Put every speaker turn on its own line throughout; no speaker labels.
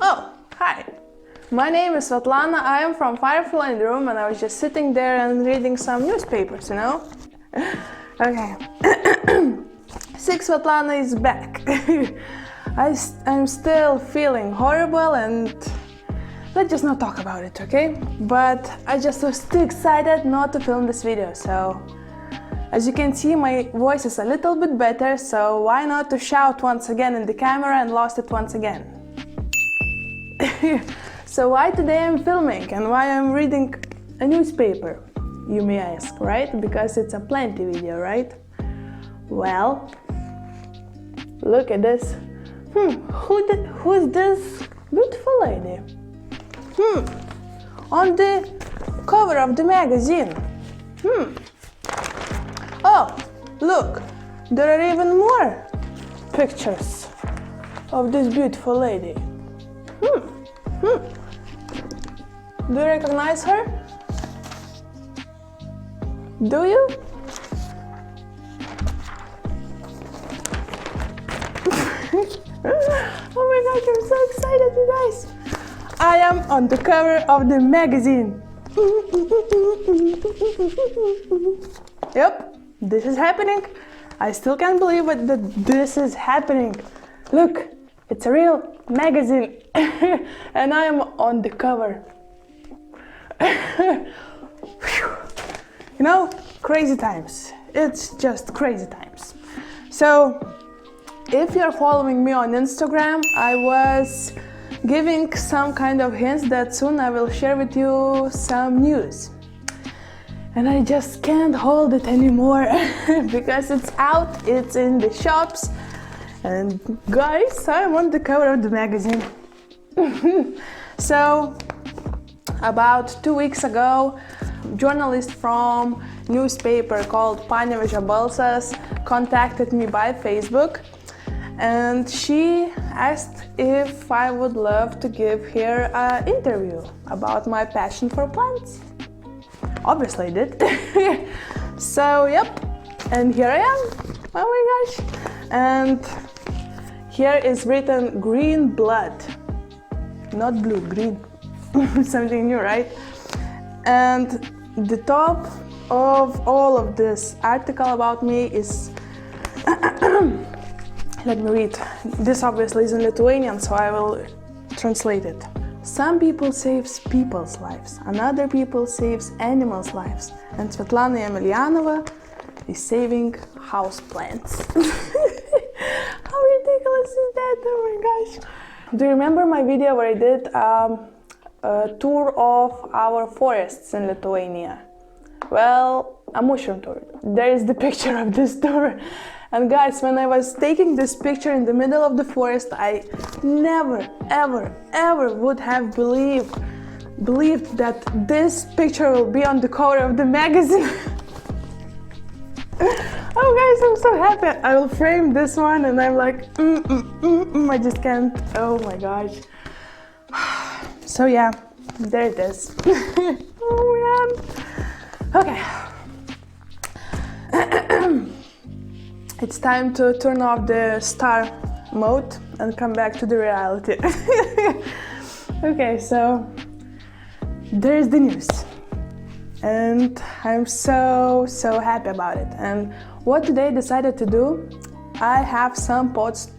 Oh, hi! My name is Svetlana, I am from Firefly in the room and I was just sitting there and reading some newspapers, you know? Okay. Sick Svetlana is back. I'm still feeling horrible and let's just not talk about it, okay? But I just was too excited not to film this video, so as you can see my voice is a little bit better, so why not to shout once again in the camera and lost it once again. So why today I'm filming and why I'm reading a newspaper, you may ask, right? Because it's a plenty video, right? Well, look at this. Who's this beautiful lady? On the cover of the magazine. Oh, look, there are even more pictures of this beautiful lady. Do you recognize her? Do you? Oh my gosh, I'm so excited, you guys! I am on the cover of the magazine. Yep, this is happening. I still can't believe it that this is happening. Look, it's a real magazine and I am on the cover. You know, crazy times. It's just crazy times. So, if you're following me on Instagram, I was giving some kind of hints that soon I will share with you some news. And I just can't hold it anymore because it's out, it's in the shops. And guys, I'm on the cover of the magazine. So, about 2 weeks ago, a journalist from newspaper called Panevezio contacted me by Facebook. And she asked if I would love to give her an interview about my passion for plants. Obviously I did. So, yep, and here I am. Oh my gosh. And here is written green blood. Not blue, green. Something new, right? And the top of all of this article about me is let me read. This obviously is in Lithuanian, so I will translate it. Some people saves people's lives, another people saves animals' lives, and Svetlana Emelianova is saving house plants. How ridiculous is that? Oh my gosh. Do you remember my video where I did a tour of our forests in Lithuania? Well, a mushroom tour. There is the picture of this tour. And guys, when I was taking this picture in the middle of the forest, I never, ever would have believed that this picture will be on the cover of the magazine. Oh guys, I'm so happy. I will frame this one and I'm like, I just can't. Oh my gosh. So yeah, there it is. Oh man. Okay. It's time to turn off the star mode and come back to the reality. Okay, so there's the news. And I'm so happy about it. And what today I decided to do, I have some plants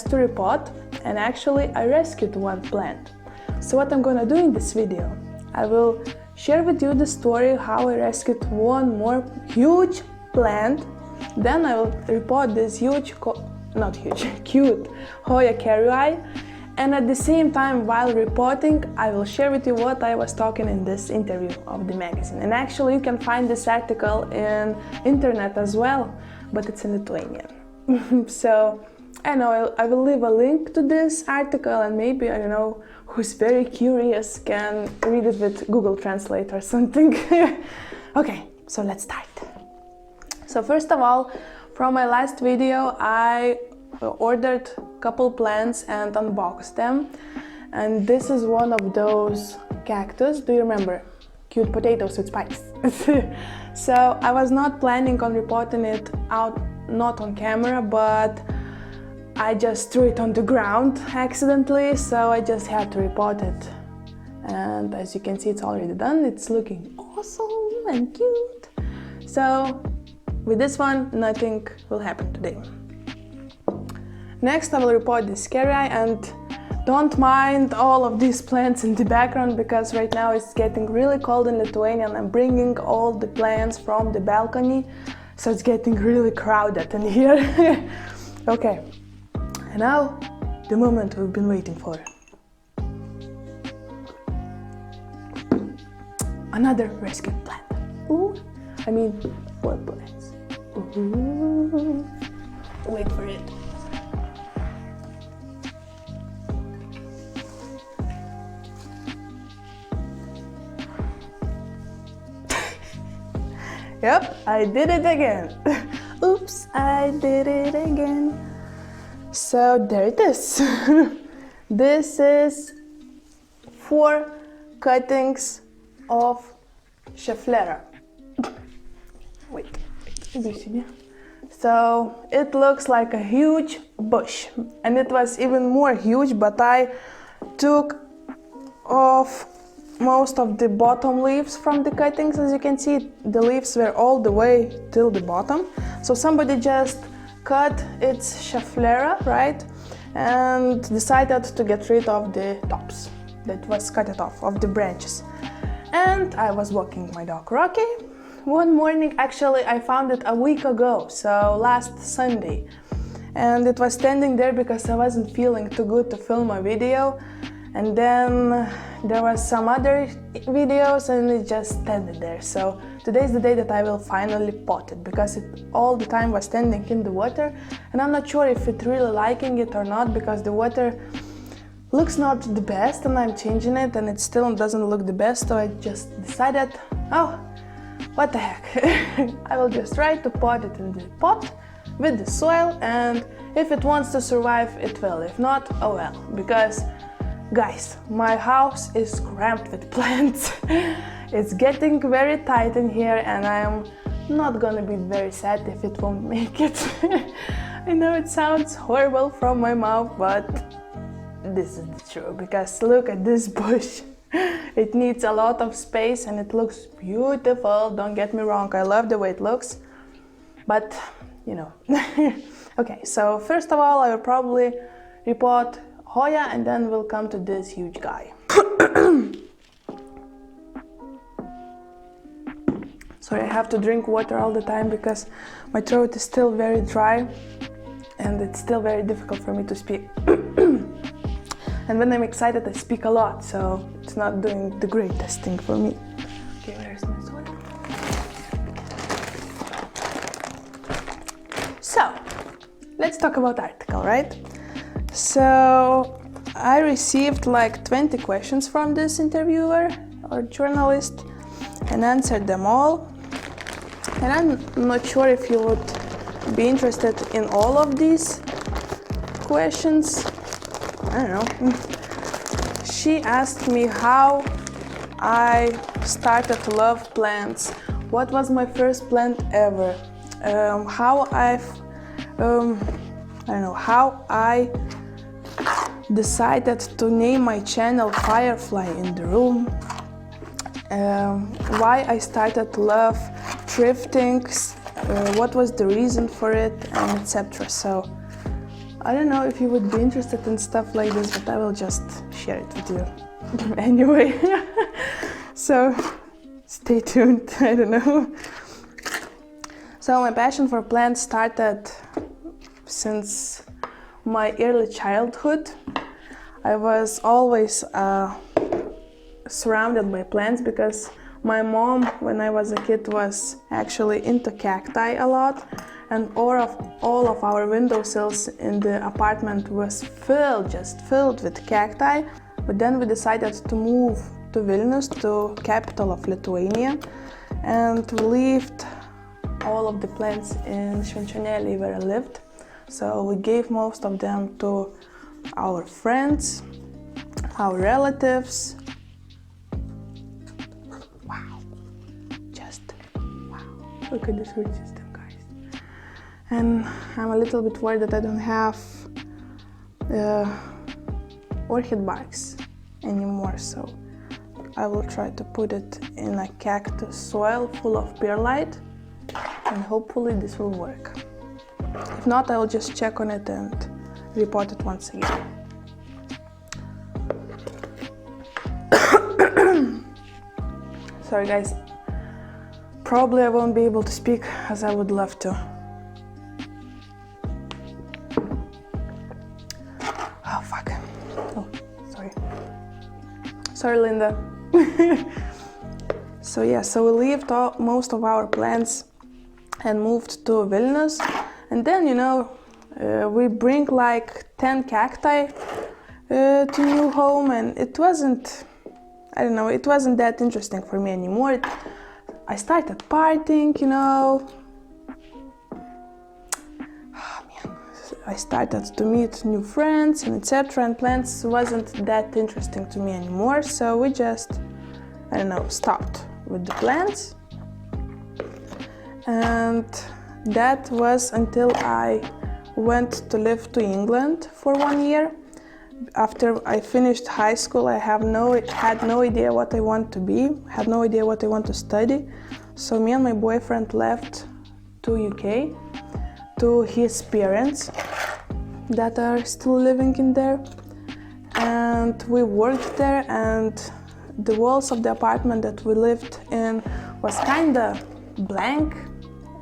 to repot, and actually I rescued one plant. So what I'm gonna do in this video, I will share with you the story how I rescued one more huge plant. Then I will repot this cute Hoya Kerii, and at the same time, while repotting, I will share with you what I was talking in this interview of the magazine. And actually, you can find this article in internet as well, but it's in Lithuanian. So, I know I will leave a link to this article, and maybe, I don't know, who's very curious can read it with Google Translate or something. Okay, so let's start. So first of all, from my last video, I ordered a couple plants and unboxed them. And this is one of those cactus. Do you remember? Cute potatoes with spice. So I was not planning on repotting it out, not on camera, but I just threw it on the ground accidentally, so I just had to repot it. And as you can see, it's already done. It's looking awesome and cute. So with this one, nothing will happen today. Next, I will repot this Kerii, and don't mind all of these plants in the background because right now it's getting really cold in Lithuania and I'm bringing all the plants from the balcony, so it's getting really crowded in here. Okay, and now the moment we've been waiting for. Another rescue plant. Ooh, I mean, 4 plants. Ooh. Wait for it. Yep, I did it again. Oops, I did it again. So there it is. This is 4 cuttings of Schefflera. Wait. So it looks like a huge bush, and it was even more huge, but I took off most of the bottom leaves from the cuttings. As you can see, the leaves were all the way till the bottom. So somebody just cut its Schefflera, right? And decided to get rid of the tops that was cut off of the branches. And I was walking my dog Rocky one morning. Actually, I found it a week ago, so last Sunday. And it was standing there because I wasn't feeling too good to film a video. And then there was some other videos and it just standing there. So today's the day that I will finally pot it, because it all the time was standing in the water. And I'm not sure if it's really liking it or not, because the water looks not the best and I'm changing it and it still doesn't look the best. So I just decided, oh, what the heck. I will just try to pot it in the pot with the soil, and if it wants to survive, it will. If not, oh well, because guys, my house is cramped with plants. It's getting very tight in here and I'm not gonna be very sad if it won't make it. I know it sounds horrible from my mouth, but this is the truth, because look at this bush. It needs a lot of space and it looks beautiful, don't get me wrong, I love the way it looks, but you know. Okay, so first of all I will probably repot Hoya and then we'll come to this huge guy. Sorry, I have to drink water all the time because my throat is still very dry and it's still very difficult for me to speak. And when I'm excited I speak a lot, so it's not doing the greatest thing for me. Okay, where's my soil? So, let's talk about article, right? So I received like 20 questions from this interviewer or journalist and answered them all. And I'm not sure if you would be interested in all of these questions. I don't know. She asked me how I started to love plants, what was my first plant ever, how I decided to name my channel Firefly in the room, why I started to love thrifting, what was the reason for it, and etc. So I don't know if you would be interested in stuff like this, but I will just share it with you anyway. So stay tuned. I don't know. So my passion for plants started since my early childhood. I was always surrounded by plants because my mom, when I was a kid, was actually into cacti a lot, and all of our windowsills in the apartment was just filled with cacti. But then we decided to move to Vilnius, the capital of Lithuania, and we left all of the plants in Švenčionėliai where I lived. So we gave most of them to our friends, our relatives. Wow, just wow. Look at this root system, guys. And I'm a little bit worried that I don't have orchid barks anymore, so I will try to put it in a cactus soil full of perlite, and hopefully this will work. If not, I will just check on it and repot it once again. Sorry guys, probably I won't be able to speak as I would love to. Oh fuck. Oh, sorry. Sorry, Linda. So yeah, so we left most of our plants and moved to Vilnius, and then, you know, we bring like 10 cacti to new home, and it wasn't, I don't know, it wasn't that interesting for me anymore. I started partying, you know. Oh, man. I started to meet new friends and etc. And plants wasn't that interesting to me anymore, so we just, I don't know, stopped with the plants. And that was until I went to live to England for 1 year. After I finished high school, I had no idea what I want to be, had no idea what I want to study. So me and my boyfriend left to UK, to his parents that are still living in there. And we worked there, and the walls of the apartment that we lived in was kinda blank.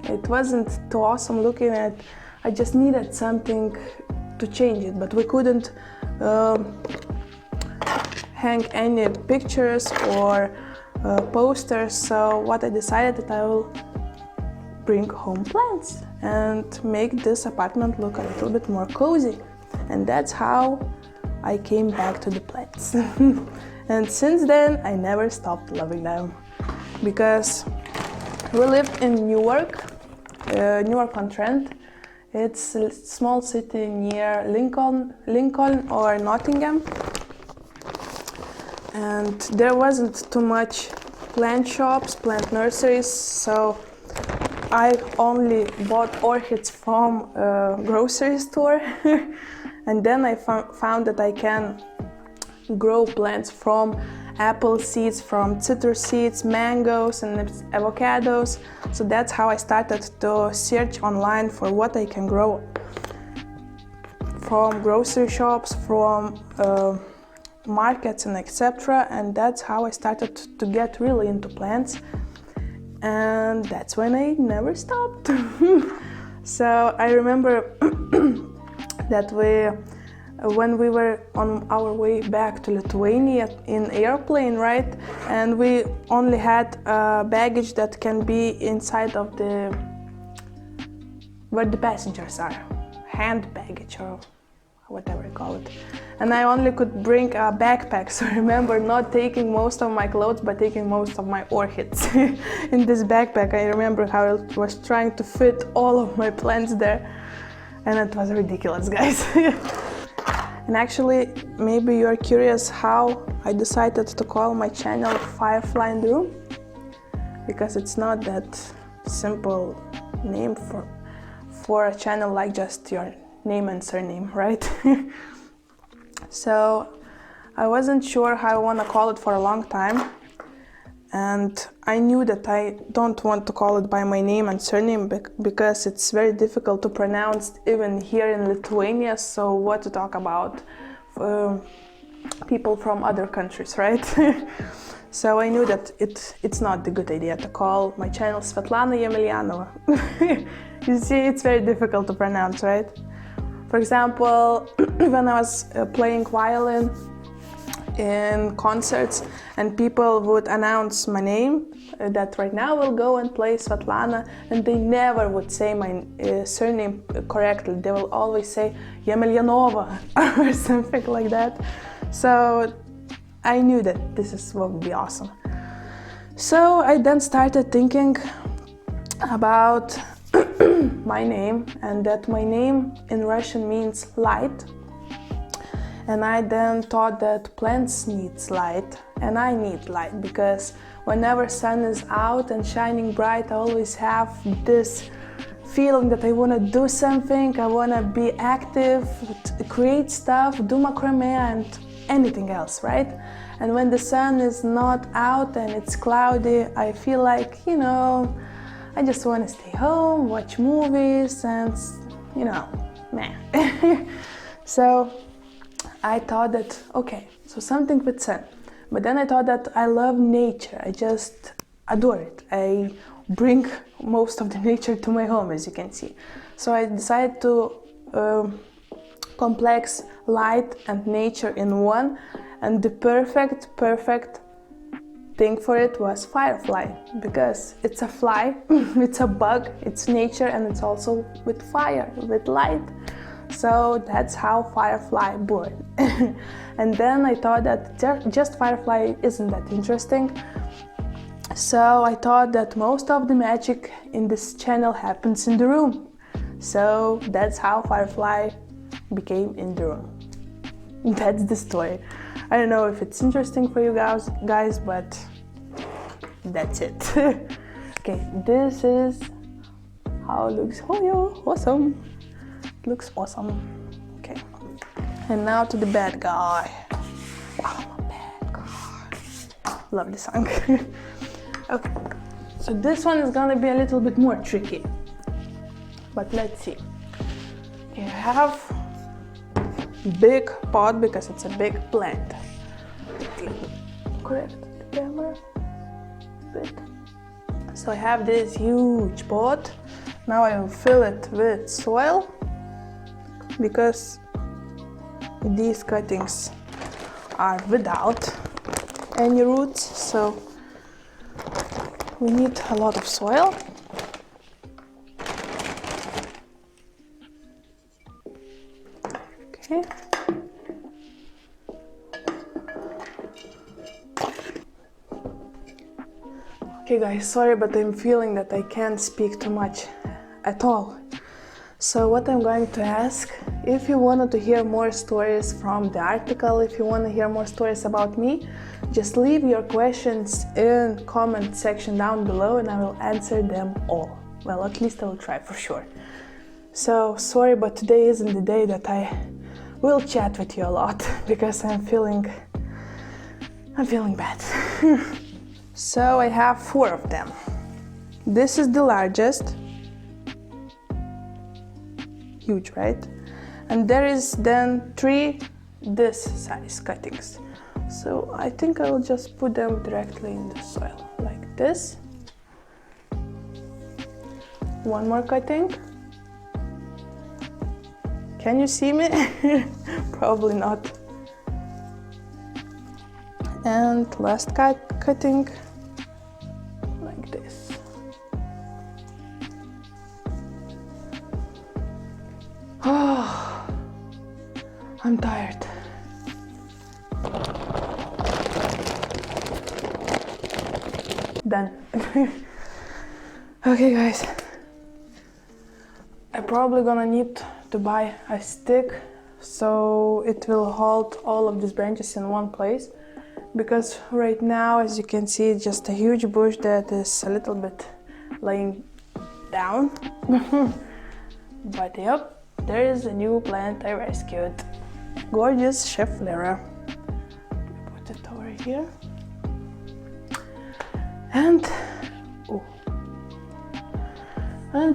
It wasn't too awesome looking at. I just needed something to change it, but we couldn't hang any pictures or posters. So what I decided that I will bring home plants and make this apartment look a little bit more cozy. And that's how I came back to the plants. And since then I never stopped loving them, because we lived in Newark on Trent. It's a small city near Lincoln or Nottingham, and there wasn't too much plant shops, plant nurseries, so I only bought orchids from a grocery store. And then I found that I can grow plants from apple seeds, from citrus seeds, mangoes and avocados. So that's how I started to search online for what I can grow from grocery shops, from markets and etc. And that's how I started to get really into plants. And that's when I never stopped. So I remember that when we were on our way back to Lithuania in airplane, right? And we only had baggage that can be inside of where the passengers are, hand baggage or whatever you call it. And I only could bring a backpack, so I remember not taking most of my clothes, but taking most of my orchids in this backpack. I remember how I was trying to fit all of my plants there, and it was ridiculous, guys. And actually, maybe you're curious how I decided to call my channel Firefly in the Room, because it's not that simple name for a channel like just your name and surname, right? So I wasn't sure how I want to call it for a long time, and I knew that I don't want to call it by my name and surname because it's very difficult to pronounce even here in Lithuania, so what to talk about people from other countries, right? So I knew that it's not a good idea to call my channel Svetlana Yemelyanova. You see, it's very difficult to pronounce, right? For example, when I was playing violin in concerts and people would announce my name, that right now we'll go and play Svetlana, and they never would say my surname correctly. They will always say Yemelyanova or something like that. So I knew that this would be awesome. So I then started thinking about my name, and that my name in Russian means light. And I then thought that plants need light, and I need light, because whenever sun is out and shining bright, I always have this feeling that I want to do something, I want to be active, create stuff, do macrame and anything else, right? And when the sun is not out and it's cloudy, I feel like, you know, I just want to stay home, watch movies and, you know, meh. So I thought that, okay, so something with sun. But then I thought that I love nature, I just adore it. I bring most of the nature to my home, as you can see. So I decided to complex light and nature in one, and the perfect thing for it was Firefly, because it's a fly, it's a bug, it's nature, and it's also with fire, with light. So that's how Firefly born. And then I thought that just Firefly isn't that interesting. So I thought that most of the magic in this channel happens in the room. So that's how Firefly became in the room. That's the story. I don't know if it's interesting for you guys, but that's it. Okay, this is how it looks. Oh yeah, awesome. It looks awesome. Okay, and now to the bad guy. Wow, I'm a bad guy. Love the song. Okay, so this one is gonna be a little bit more tricky, but let's see. You have big pot because it's a big plant. Correct the camera a bit. So I have this huge pot. Now I will fill it with soil because these cuttings are without any roots, so we need a lot of soil. Okay. Okay guys, sorry, but I'm feeling that I can't speak too much at all. So what I'm going to ask, if you wanted to hear more stories from the article, if you want to hear more stories about me, just leave your questions in the comment section down below and I will answer them all. Well, at least I will try for sure. So sorry, but today isn't the day that I will chat with you a lot because I'm feeling bad. So I have 4 of them. This is the largest. Huge, right? And there is then 3 this size cuttings. So I think I will just put them directly in the soil, like this. 1 more cutting. Can you see me? Probably not. And last cutting, like this. Oh, I'm tired. Done. Okay guys, I'm probably gonna need to buy a stick so it will hold all of these branches in one place, because right now, as you can see, it's just a huge bush that is a little bit laying down. But yep, there is a new plant I rescued. Gorgeous Schefflera. Put it over here. And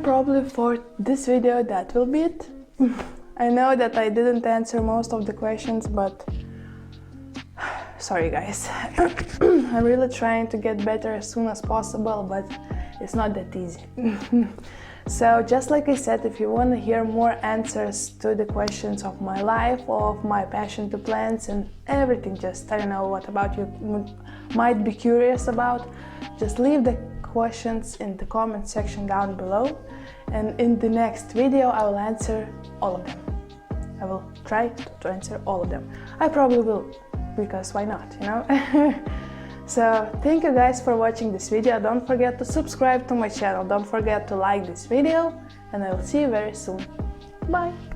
probably for this video that will be it. I know that I didn't answer most of the questions, but sorry guys. I'm really trying to get better as soon as possible, but it's not that easy. So just like I said, if you want to hear more answers to the questions of my life, of my passion to plants and everything, just I don't know what about you might be curious about, just leave the questions in the comment section down below, and in the next video I will answer all of them. I will try to answer all of them. I probably will, because why not, you know? So thank you guys for watching this video. Don't forget to subscribe to my channel. Don't forget to like this video, and I will see you very soon. Bye!